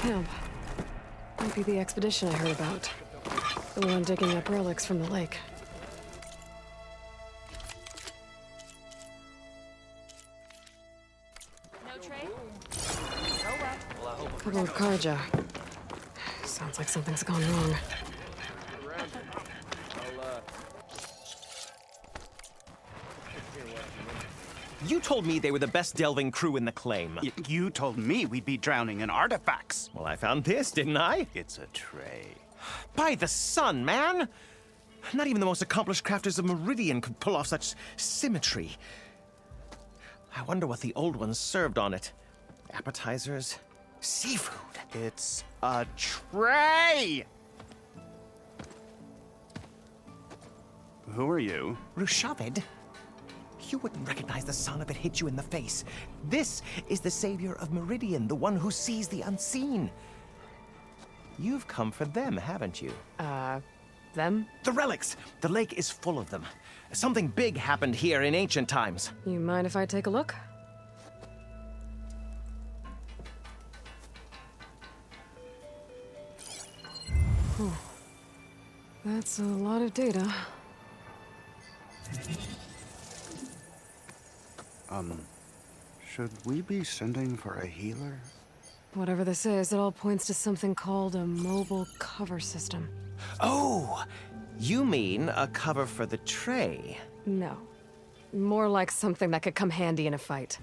camp. Might be the expedition I heard about. The one digging up relics from the lake. No tray? Couple of Karja. Sounds like something's gone wrong. You told me they were the best delving crew in the claim. You told me we'd be drowning in artifacts. Well, I found this, didn't I? It's a tray. By the sun, man! Not even the most accomplished crafters of Meridian could pull off such symmetry. I wonder what the old ones served on it. Appetizers? Seafood? It's a tray! Who are you? Rushavid? You wouldn't recognize the sun if it hit you in the face. This is the savior of Meridian, the one who sees the unseen. You've come for them, haven't you? Them? The relics! The lake is full of them. Something big happened here in ancient times. You mind if I take a look? Whew. That's a lot of data. Should we be sending for a healer? Whatever this is, it all points to something called a mobile cover system. Oh! You mean a cover for the tray? No. More like something that could come handy in a fight.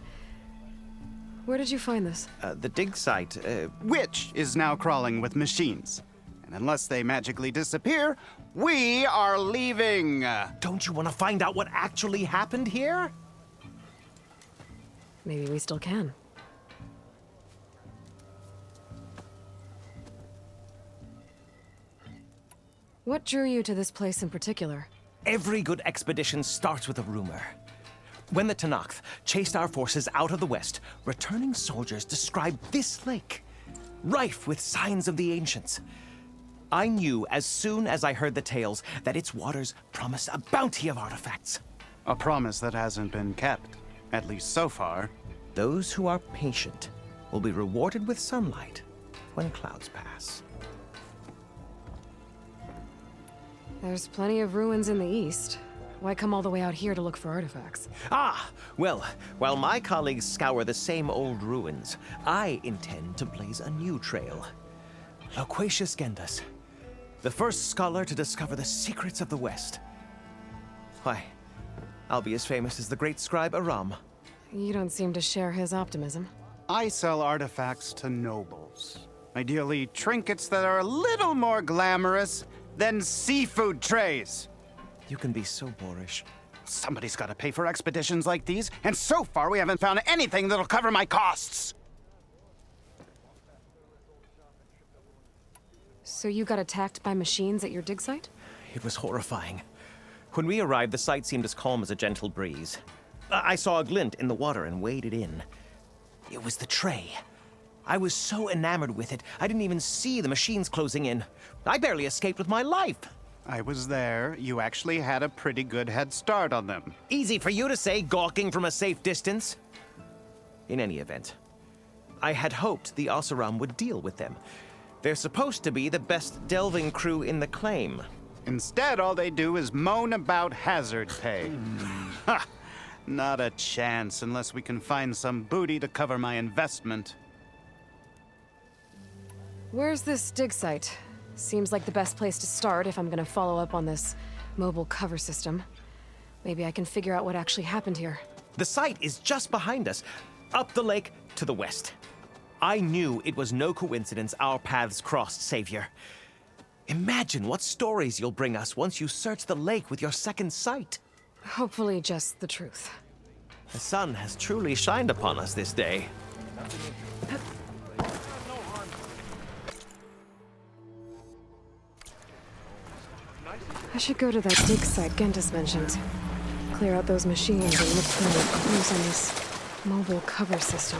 Where did you find this? The dig site, Which is now crawling with machines. And unless they magically disappear, we are leaving! Don't you want to find out what actually happened here? Maybe we still can. What drew you to this place in particular? Every good expedition starts with a rumor. When the Tenakth chased our forces out of the west, returning soldiers described this lake, rife with signs of the ancients. I knew as soon as I heard the tales that its waters promised a bounty of artifacts. A promise that hasn't been kept, at least so far. Those who are patient will be rewarded with sunlight when clouds pass. There's plenty of ruins in the east. Why come all the way out here to look for artifacts? Ah, well, while my colleagues scour the same old ruins, I intend to blaze a new trail. Loquacious Gendas, the first scholar to discover the secrets of the West. Why, I'll be as famous as the great scribe Aram. You don't seem to share his optimism. I sell artifacts to nobles. Ideally, trinkets that are a little more glamorous than seafood trays. You can be so boorish. Somebody's got to pay for expeditions like these, and so far we haven't found anything that'll cover my costs. So you got attacked by machines at your dig site? It was horrifying. When we arrived, the sight seemed as calm as a gentle breeze. I saw a glint in the water and waded in. It was the tray. I was so enamored with it, I didn't even see the machines closing in. I barely escaped with my life. I was there. You actually had a pretty good head start on them. Easy for you to say, gawking from a safe distance. In any event, I had hoped the Oseram would deal with them. They're supposed to be the best delving crew in the claim. Instead, all they do is moan about hazard pay. Ha! Not a chance unless we can find some booty to cover my investment. Where's this dig site? Seems like the best place to start if I'm gonna follow up on this mobile cover system. Maybe I can figure out what actually happened here. The site is just behind us, up the lake to the west. I knew it was no coincidence our paths crossed, Savior. Imagine what stories you'll bring us once you search the lake with your second sight. Hopefully just the truth. The sun has truly shined upon us this day. I should go to that dig site Gentis mentioned. Clear out those machines and look for any clues on this mobile cover system.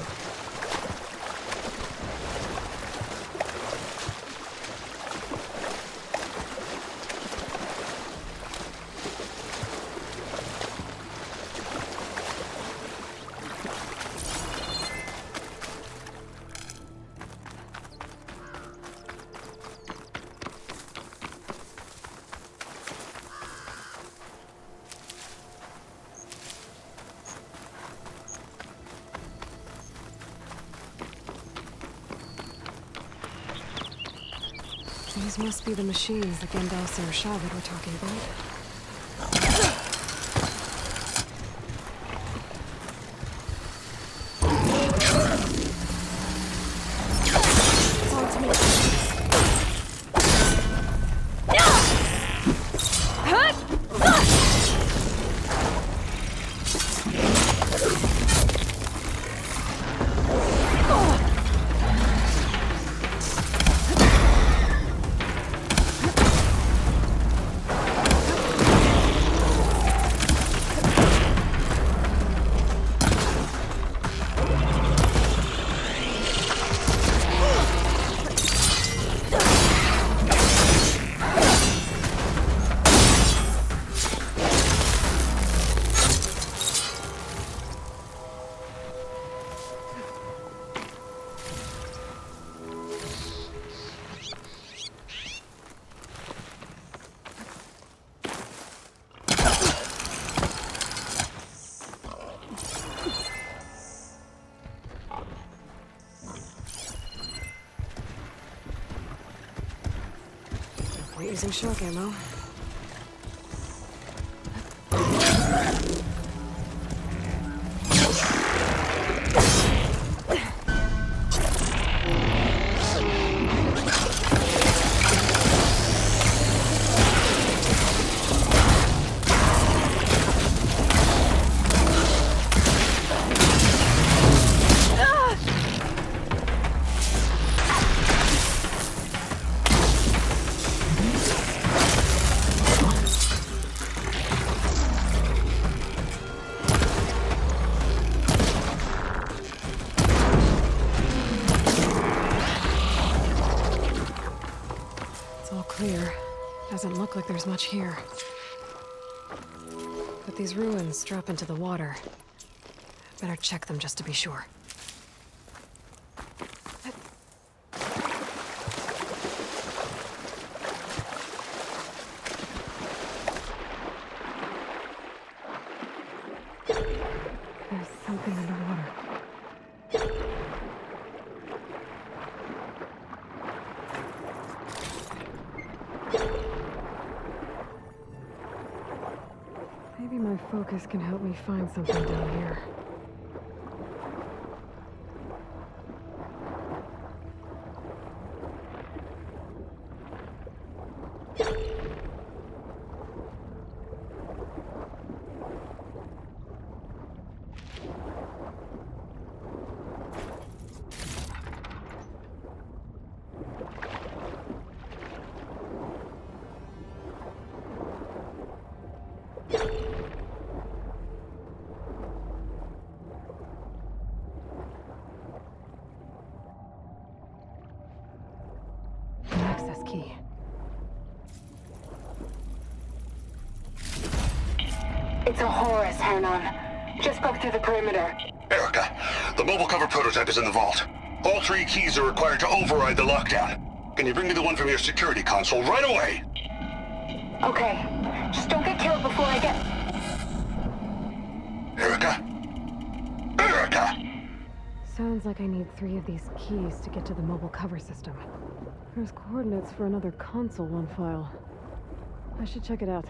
These must be the machines that Gandalf and Rashavad were talking about. It's on to me. We're using shock ammo. Clear. Doesn't look like there's much here. But these ruins drop into the water. Better check them just to be sure. There's something underwater. Maybe my focus can help me find something down here. Access key. It's a Horus, Hernon. Just broke through the perimeter. Erica, the mobile cover prototype is in the vault. All 3 keys are required to override the lockdown. Can you bring me the one from your security console right away? Okay. Just don't get killed before I get... Erica? Erica! Sounds like I need 3 of these keys to get to the mobile cover system. There's coordinates for another console on file. I should check it out.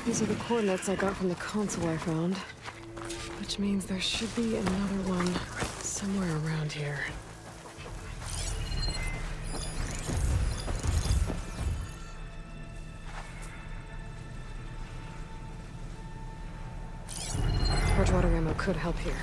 These are the coordinates I got from the console I found. Which means there should be another one somewhere around here. Bridgewater ammo could help here.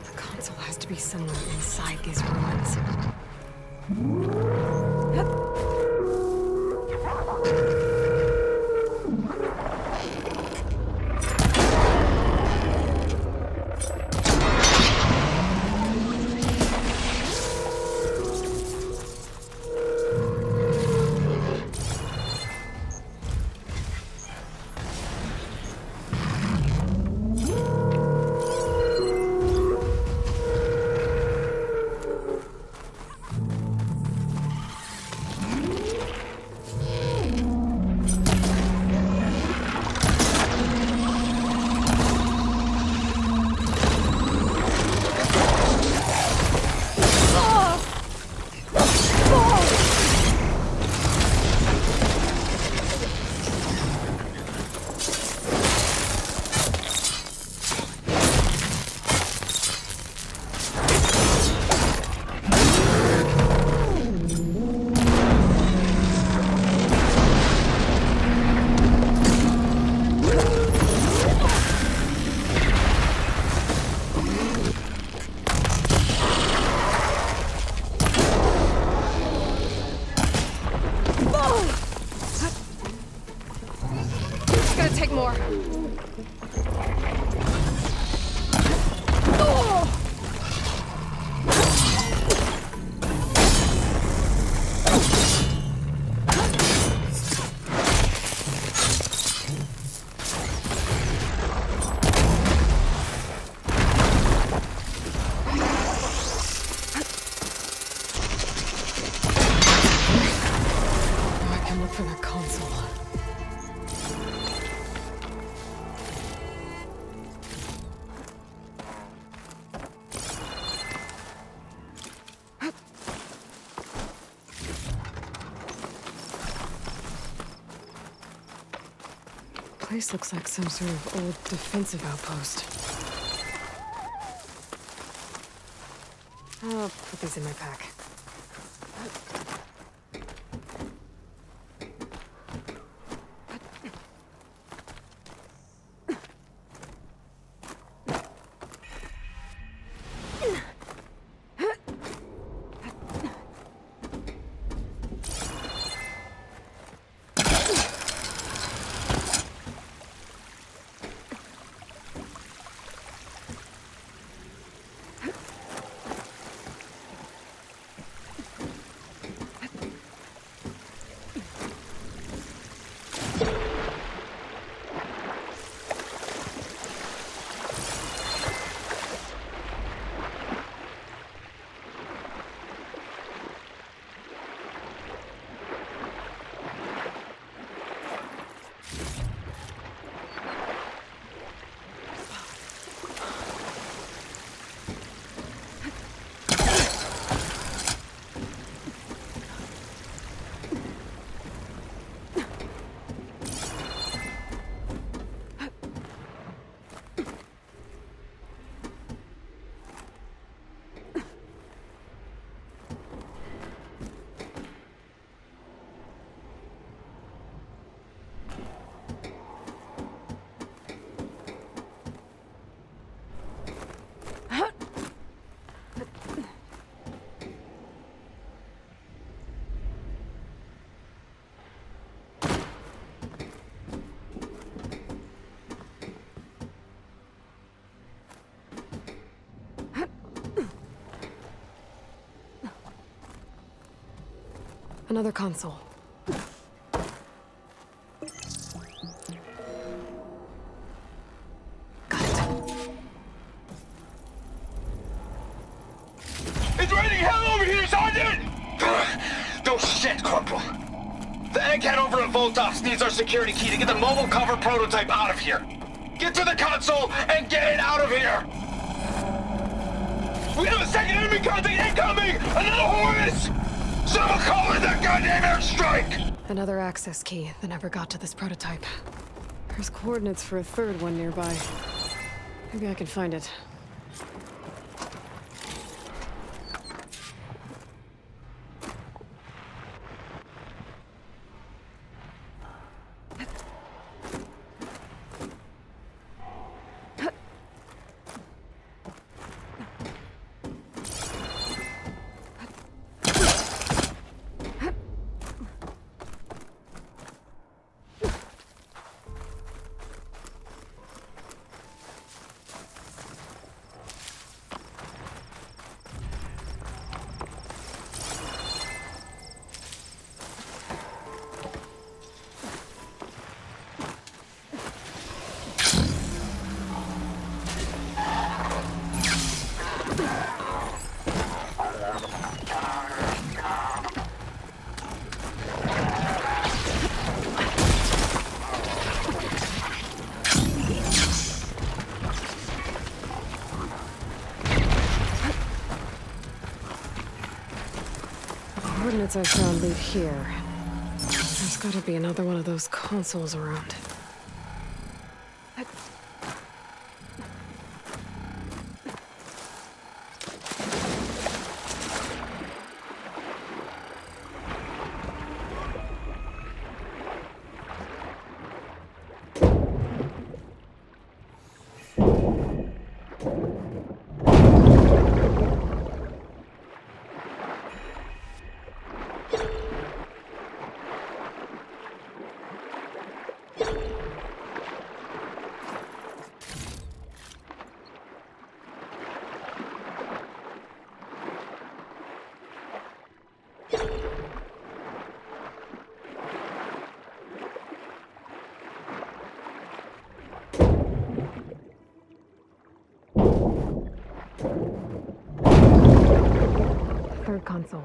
The console has to be somewhere inside these ruins. Take more. Now I can look for that console. Place looks like some sort of old defensive outpost. I'll put these in my pack. Another console. Got it. It's raining hell over here, Sergeant! Those Shit, Corporal. The egghead over at Voltox needs our security key to get the mobile cover prototype out of here. Get to the console and get it out of here! We have a second enemy contact incoming! Another Horus! Someone call in that goddamn airstrike! Another access key that never got to this prototype. There's coordinates for a third one nearby. Maybe I can find it. Coordinates I found lead here. There's gotta be another one of those consoles around. Third console.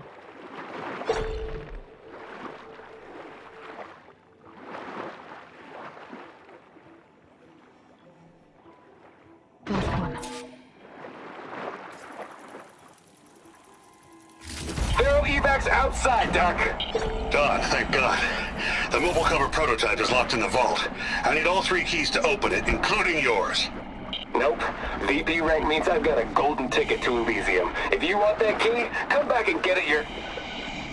Last one. Throw evacs outside, Doc. Done, thank God. The mobile cover prototype is locked in the vault. I need all 3 keys to open it, including yours. Nope. VP rank means I've got a golden ticket to Elysium. If you want that key, come back and get it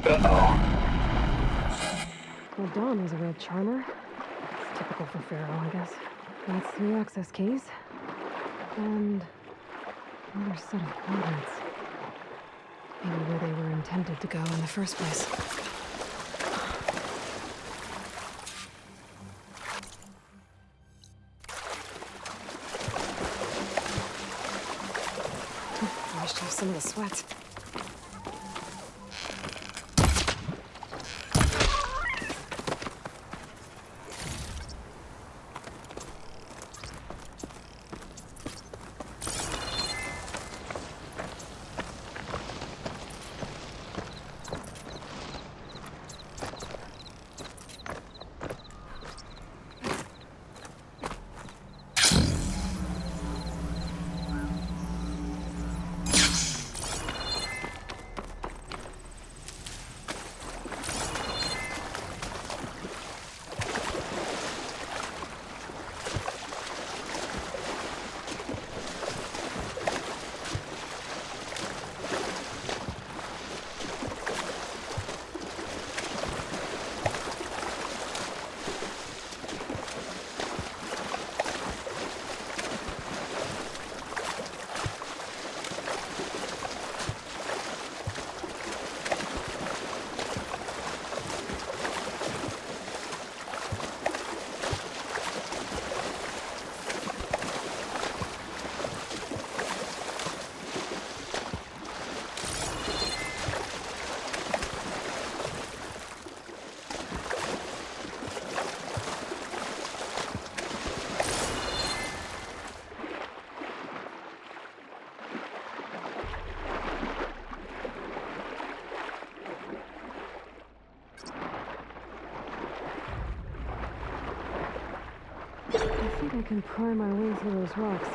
Uh-oh. Well, Dawn was a real charmer. It's typical for Pharaoh, I guess. That's 3 access keys. And another set of coordinates. Maybe where they were intended to go in the first place. Washed off some of the sweat. think I can pry my way through those rocks.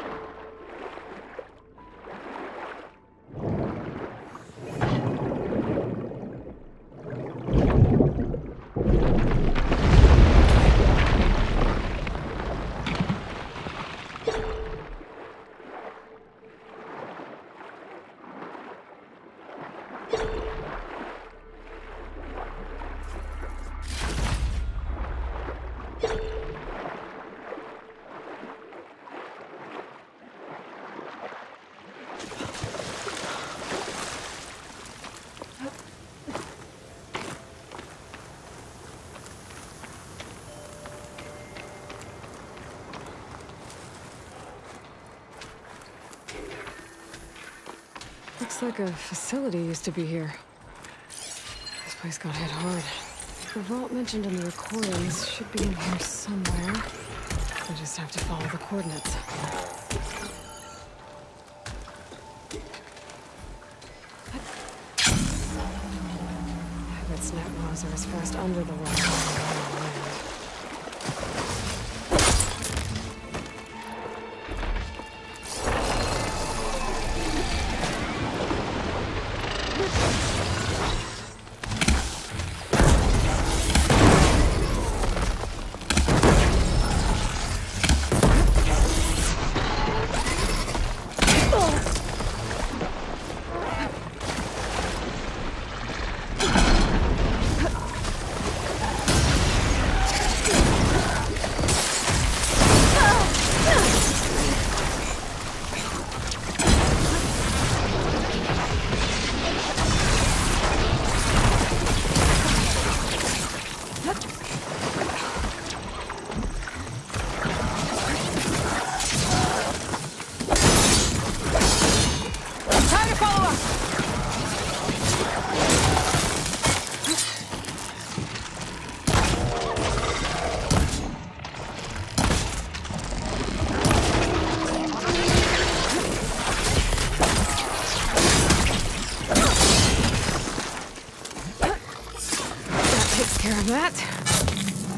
Looks like a facility used to be here. This place got hit hard. The vault mentioned in the recordings should be in here somewhere. I just have to follow the coordinates. That snap mauser is fast under the water. That.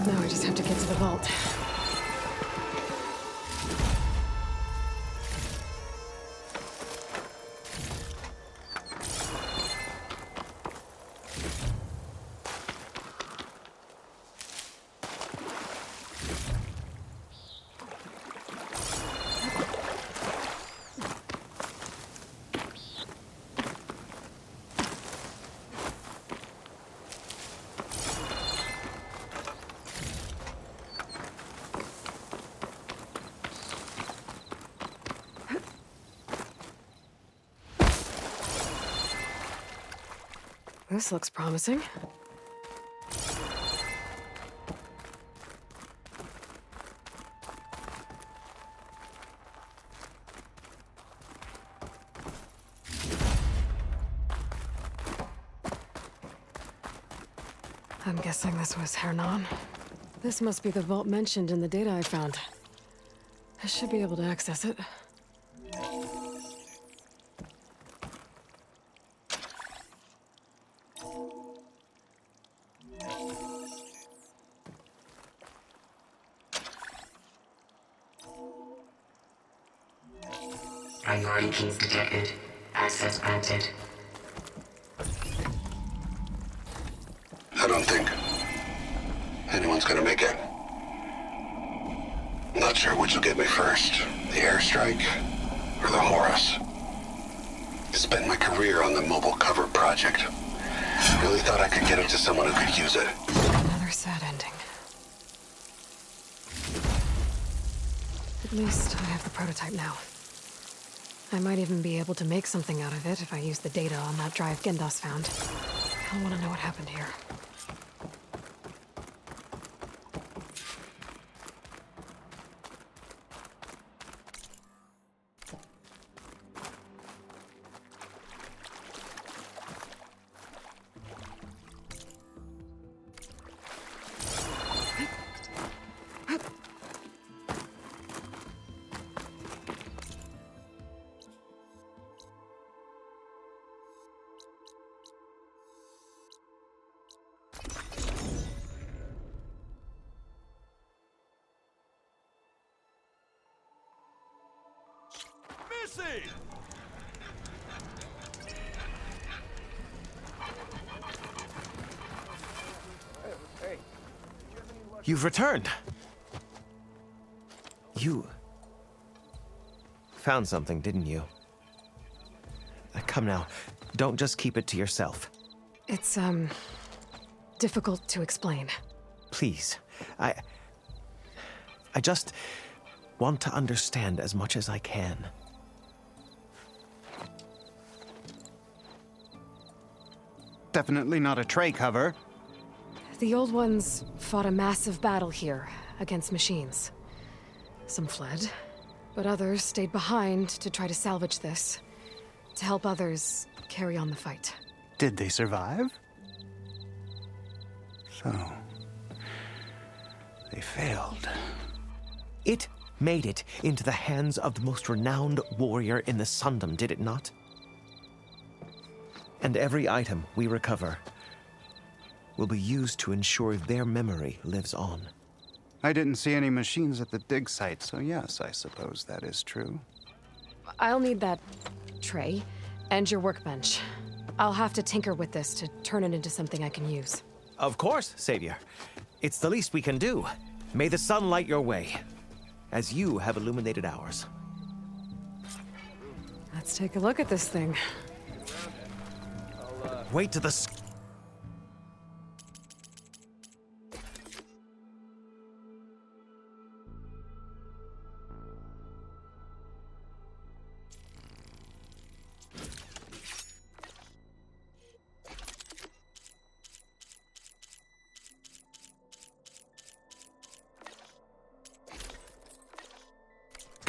Now I just have to get to the vault. This looks promising. I'm guessing this was Hernan. This must be the vault mentioned in the data I found. I should be able to access it. Priority keys detected. Access granted. I don't think anyone's gonna make it. Not sure which will get me first, the airstrike or the Horus. Spent my career on the mobile cover project. Really thought I could get it to someone who could use it. Another sad ending. At least I have the prototype now. I might even be able to make something out of it if I use the data on that drive Gendas found. I want to know what happened here. see! You've returned. You found something, didn't you? Come now, don't just keep it to yourself. It's, difficult to explain. Please, I just want to understand as much as I can. Definitely not a tray cover. The old ones fought a massive battle here against machines. Some fled, but others stayed behind to try to salvage this, to help others carry on the fight. Did they survive? So, they failed. It made it into the hands of the most renowned warrior in the Sundom, did it not? And every item we recover will be used to ensure their memory lives on. I didn't see any machines at the dig site, so yes, I suppose that is true. I'll need that tray and your workbench. I'll have to tinker with this to turn it into something I can use. Of course, Savior. It's the least we can do. May the sun light your way, as you have illuminated ours. Let's take a look at this thing. Wait to the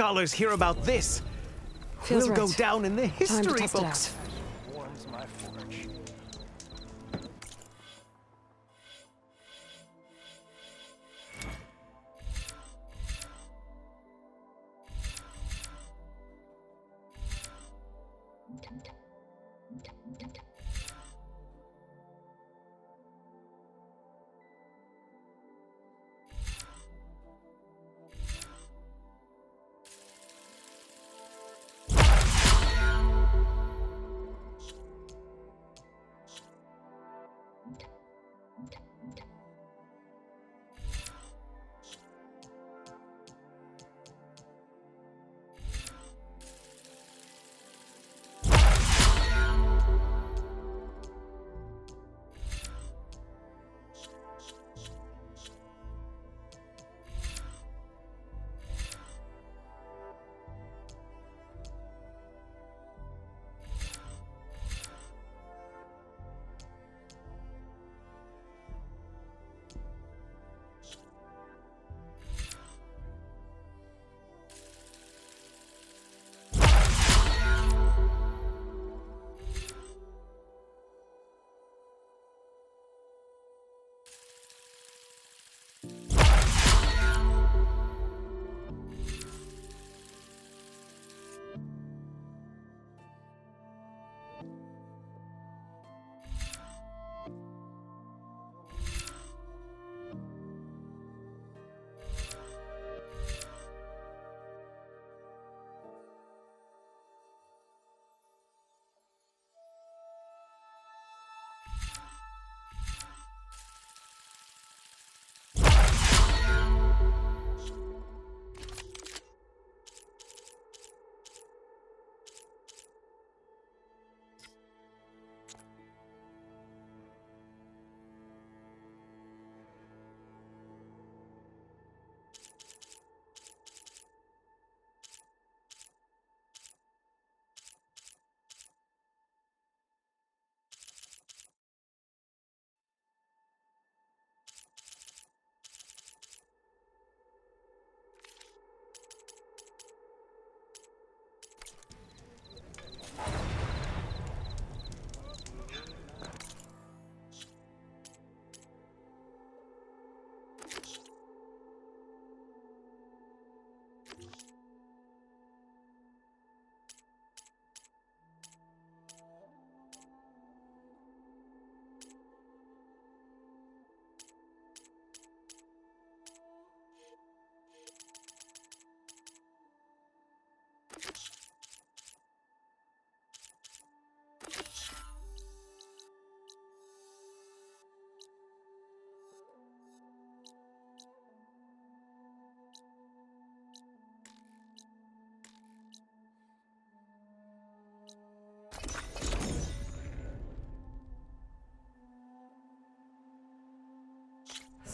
scholars hear about this. Feels We'll go right. down in the Time to history test it books. Warms my forge.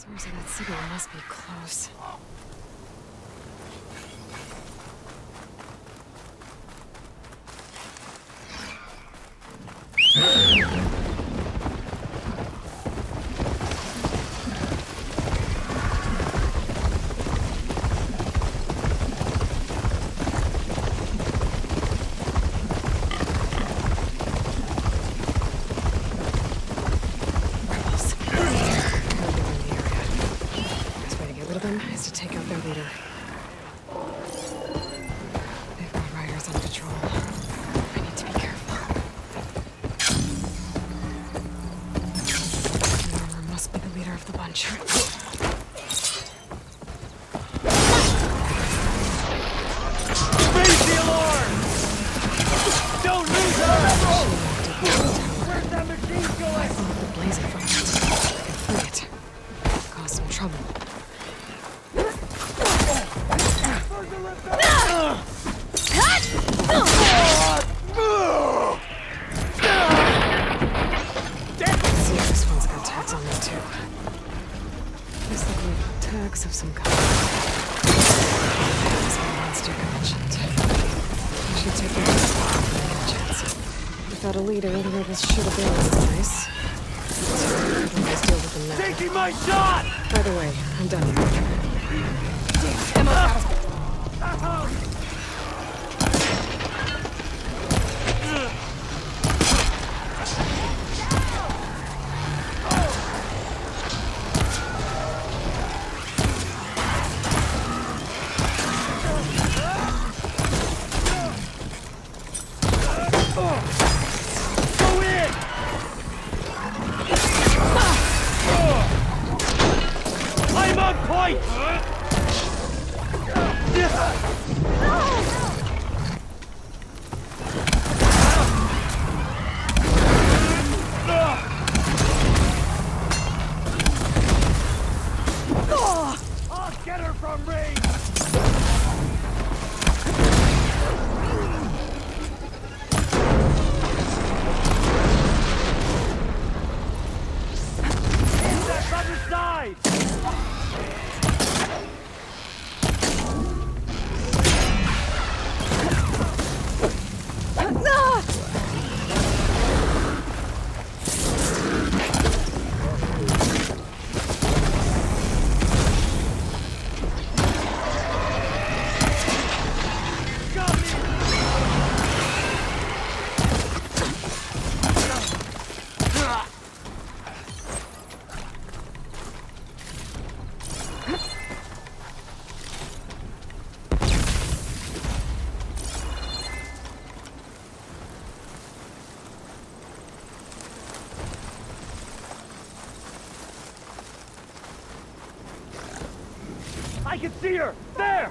Source of that signal must be close. Is to take out their leader. They've got riders on patrol. I need to be careful. The armor must be the leader of the bunch. Raise the alarm! Don't lose her! Where's that machine going? The blazer from it. Free it. Cause some trouble. See, this one's got tags on them too. Looks like we have tags of some kind. As my monster mentioned. I should take a chance. Without a leader, the rebels should have been nice. Otherwise, deal with them now. Taking my shot! By the way, I'm done here. I'm on point! I'll get her from range! Insects on the side! I can see her! There!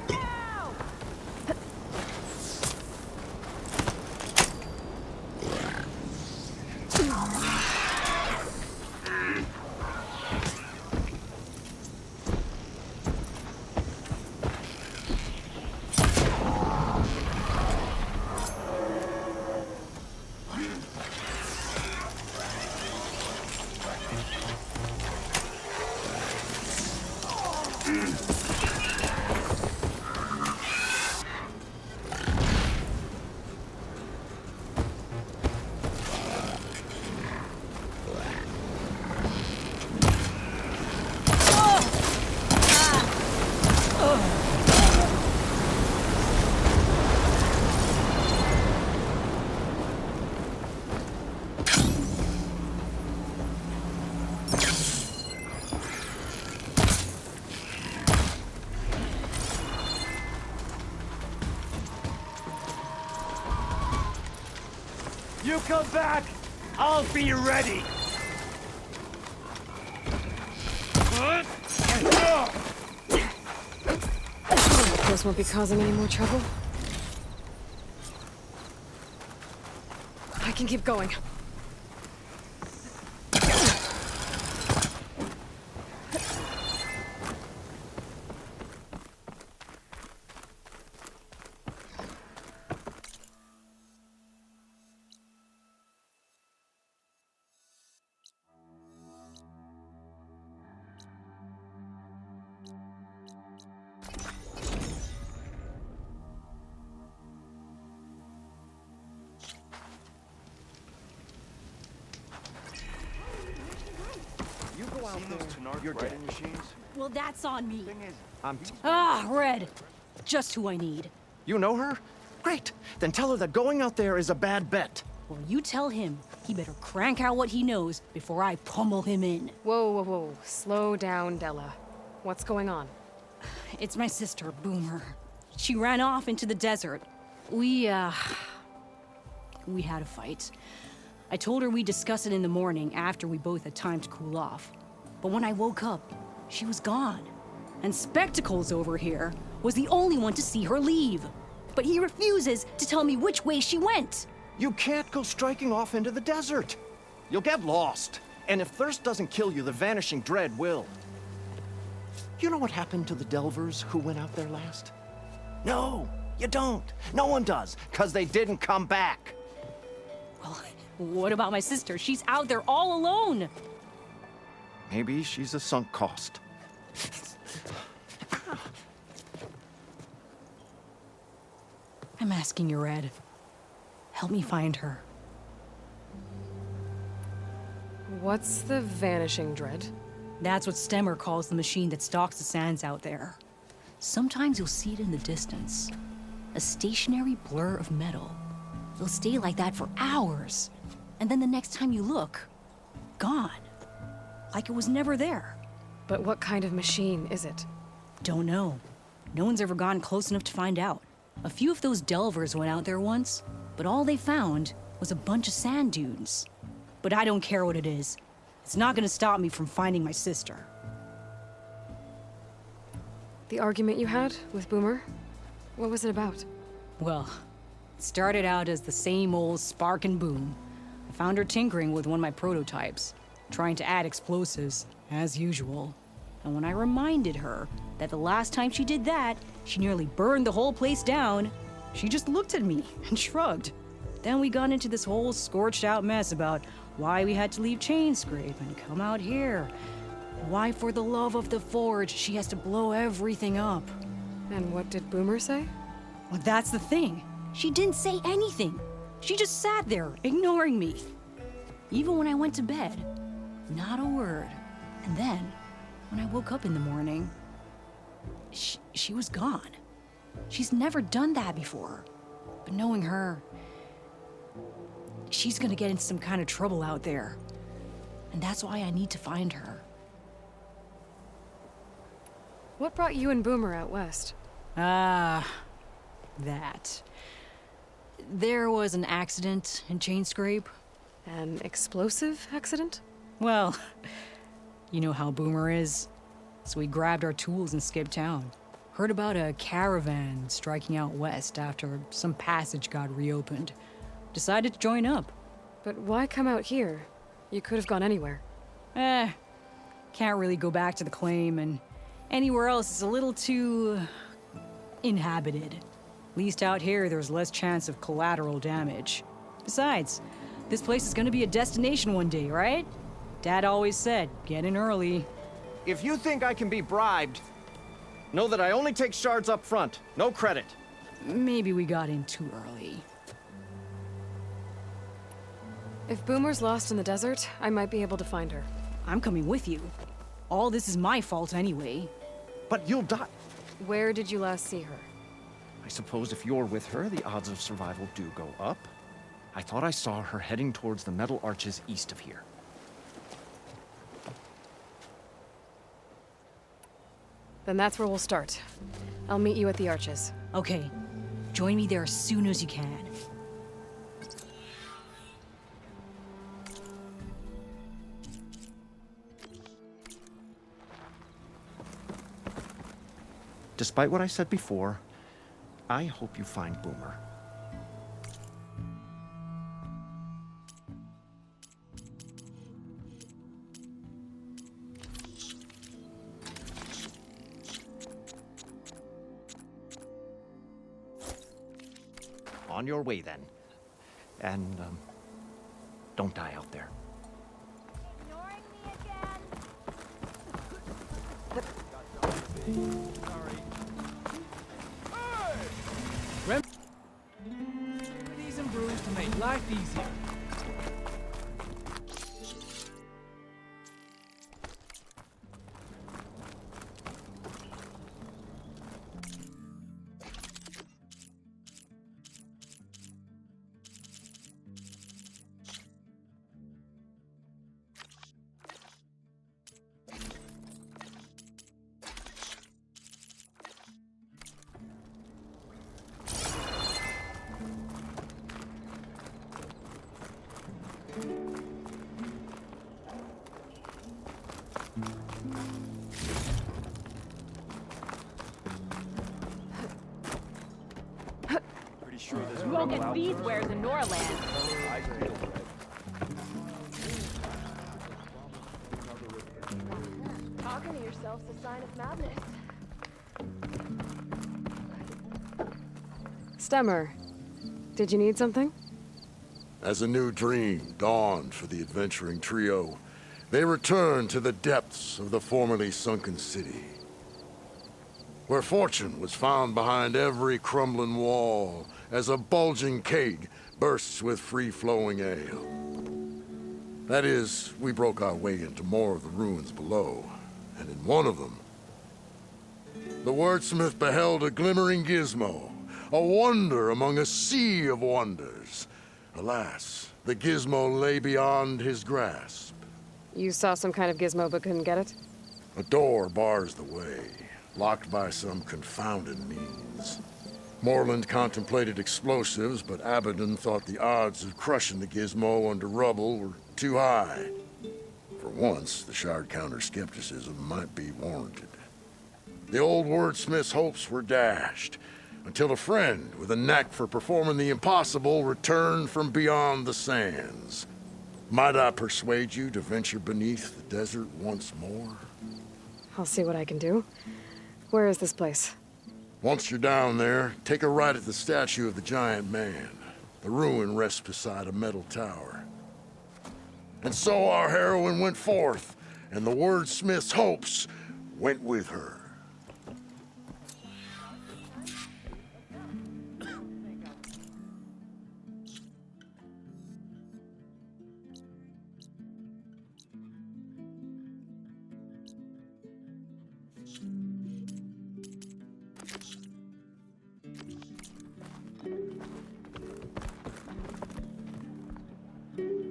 You come back, I'll be ready! Those won't be causing any more trouble. I can keep going. out there. You're dead. Machines? Well, that's on me. I'm Red. Just who I need. You know her? Great. Then tell her that going out there is a bad bet. Well, you tell him he better crank out what he knows before I pummel him in. Whoa, whoa, whoa. Slow down, Della. What's going on? It's my sister, Boomer. She ran off into the desert. We had a fight. I told her we'd discuss it in the morning after we both had time to cool off. But when I woke up, she was gone. And Spectacles over here was the only one to see her leave. But he refuses to tell me which way she went. You can't go striking off into the desert. You'll get lost. And if thirst doesn't kill you, the vanishing dread will. You know what happened to the Delvers who went out there last? No, you don't. No one does, because they didn't come back. Well, what about my sister? She's out there all alone. Maybe she's a sunk cost. I'm asking you, Red. Help me find her. What's the vanishing dread? That's what Stemmer calls the machine that stalks the sands out there. Sometimes you'll see it in the distance. A stationary blur of metal. It'll stay like that for hours. And then the next time you look, gone. Like it was never there. But what kind of machine is it? Don't know. No one's ever gone close enough to find out. A few of those delvers went out there once, but all they found was a bunch of sand dunes. But I don't care what it is. It's not gonna stop me from finding my sister. The argument you had with Boomer? What was it about? Well, it started out as the same old spark and boom. I found her tinkering with one of my prototypes, trying to add explosives, as usual. And when I reminded her that the last time she did that, she nearly burned the whole place down, she just looked at me and shrugged. Then we got into this whole scorched out mess about why we had to leave Chainscrape and come out here. Why, for the love of the Forge, she has to blow everything up. And what did Boomer say? Well, that's the thing. She didn't say anything. She just sat there, ignoring me. Even when I went to bed, not a word. And then, when I woke up in the morning, she was gone. She's never done that before. But knowing her, she's gonna get into some kind of trouble out there. And that's why I need to find her. What brought you and Boomer out west? That. There was an accident in Chainscrape. An explosive accident? Well, you know how Boomer is. So we grabbed our tools and skipped town. Heard about a caravan striking out west after some passage got reopened. Decided to join up. But why come out here? You could have gone anywhere. Can't really go back to the claim, and anywhere else is a little too inhabited. At least out here, there's less chance of collateral damage. Besides, this place is gonna be a destination one day, right? Dad always said, get in early. If you think I can be bribed, know that I only take shards up front, no credit. Maybe we got in too early. If Boomer's lost in the desert, I might be able to find her. I'm coming with you. All this is my fault anyway. But you'll die. Where did you last see her? I suppose if you're with her, the odds of survival do go up. I thought I saw her heading towards the metal arches east of here. Then that's where we'll start. I'll meet you at the arches. Okay, join me there as soon as you can. Despite what I said before, I hope you find Boomer. On your way, then. And, don't die out there. Remedies and brews to make life easier. sure this You won't get these wares in Norland. Talking to yourself's a sign of madness. Stemmer, did you need something? As a new dream dawned for the adventuring trio, they returned to the depths of the formerly sunken city, where fortune was found behind every crumbling wall as a bulging keg bursts with free-flowing ale. That is, we broke our way into more of the ruins below, and in one of them, the wordsmith beheld a glimmering gizmo, a wonder among a sea of wonders. Alas, the gizmo lay beyond his grasp. You saw some kind of gizmo but couldn't get it? A door bars the way, locked by some confounded means. Moreland contemplated explosives, but Abaddon thought the odds of crushing the gizmo under rubble were too high. For once, the shard counter skepticism might be warranted. The old wordsmith's hopes were dashed, until a friend with a knack for performing the impossible returned from beyond the sands. Might I persuade you to venture beneath the desert once more? I'll see what I can do. Where is this place? Once you're down there, take a right at the statue of the giant man. The ruin rests beside a metal tower. And so our heroine went forth, and the wordsmith's hopes went with her.